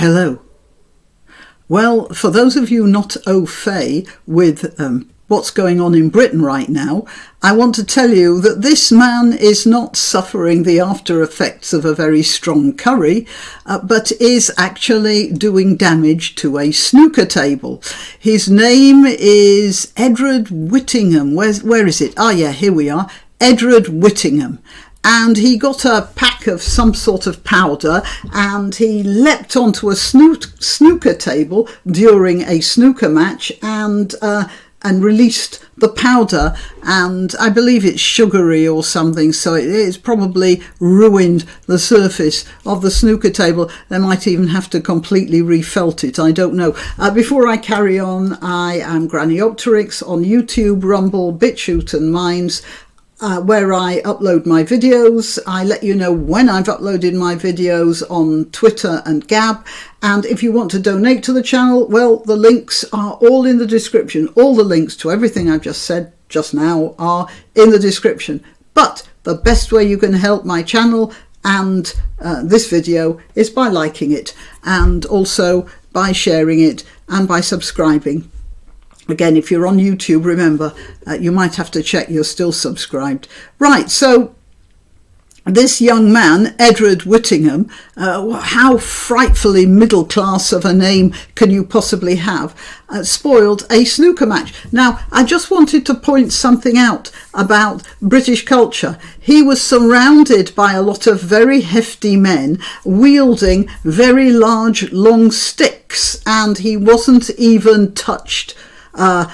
Hello. Well, for those of you not au fait with what's going on in Britain right now, I want to tell you that this man is not suffering the after effects of a very strong curry, but is actually doing damage to a snooker table. His name is Edward Whittingham. Where is it? Ah, yeah, here we are. Edward Whittingham. And he got a pack of some sort of powder and he leapt onto a snooker table during a snooker match and released the powder, and I believe it's sugary or something, so it's probably ruined the surface of the snooker table. They might even have to completely refelt it, I don't know. Before I carry on, I am Granniopteryx on YouTube, Rumble, BitChute and Minds, where I upload my videos. I let you know when I've uploaded my videos on Twitter and Gab. And if you want to donate to the channel, well, the links are all in the description. All the links to everything I've just said just now are in the description. But the best way you can help my channel and this video is by liking it, and also by sharing it and by subscribing. Again, if you're on YouTube, remember, you might have to check you're still subscribed. Right, so this young man, Edward Whittingham, how frightfully middle class of a name can you possibly have, spoiled a snooker match. Now, I just wanted to point something out about British culture. He was surrounded by a lot of very hefty men wielding very large, long sticks, and he wasn't even touched in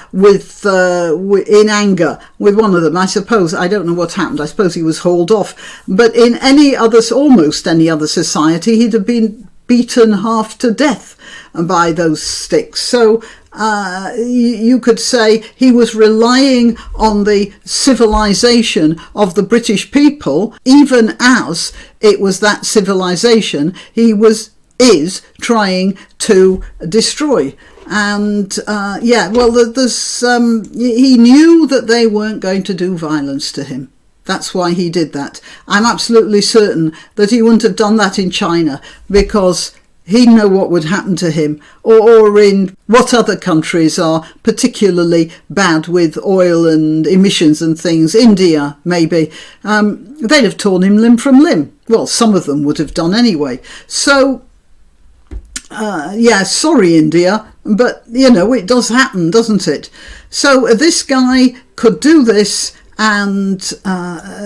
anger with one of them. I suppose, I don't know what happened, I suppose he was hauled off, but in any other, almost any other society, he'd have been beaten half to death by those sticks. So you could say he was relying on the civilization of the British people, even as it was that civilization he is trying to destroy. And yeah, well, he knew that they weren't going to do violence to him. That's why he did that. I'm absolutely certain that he wouldn't have done that in China, because he'd know what would happen to him, or in what other countries are particularly bad with oil and emissions and things. India, maybe. They'd have torn him limb from limb. Well, some of them would have done anyway. So yeah, sorry India, but you know, it does happen, doesn't it? So this guy could do this, and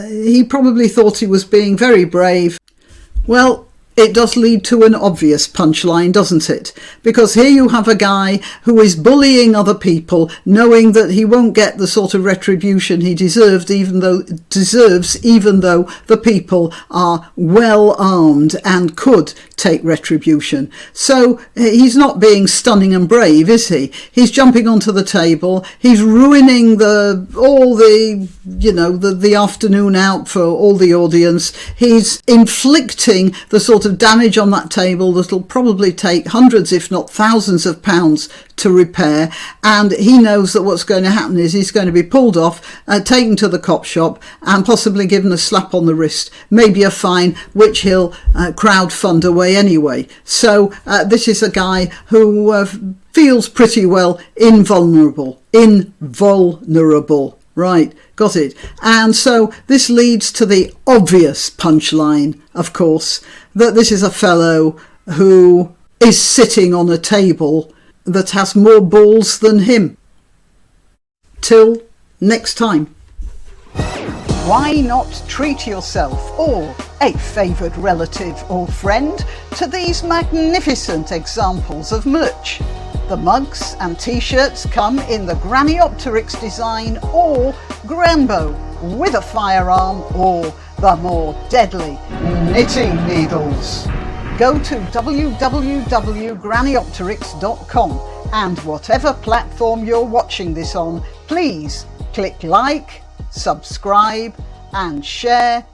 he probably thought he was being very brave. Well, it does lead to an obvious punchline, doesn't it? Because here you have a guy who is bullying other people, knowing that he won't get the sort of retribution he deserves, even though the people are well armed and could take retribution. So he's not being stunning and brave, is he? He's jumping onto the table. He's ruining all the afternoon out for all the audience. He's inflicting the sort of damage on that table that'll probably take hundreds, if not thousands of pounds to repair, and he knows that what's going to happen is he's going to be pulled off, taken to the cop shop and possibly given a slap on the wrist, maybe a fine, which he'll crowdfund away anyway. So this is a guy who feels pretty well invulnerable. Right, got it. And so this leads to the obvious punchline, of course, that this is a fellow who is sitting on a table that has more balls than him. Till next time. Why not treat yourself or a favoured relative or friend to these magnificent examples of merch? The mugs and t-shirts come in the granniopteryx design or Grambo, with a firearm or the more deadly knitting needles. Go to www.granniopteryx.com, and whatever platform you're watching this on, please click like, subscribe and share.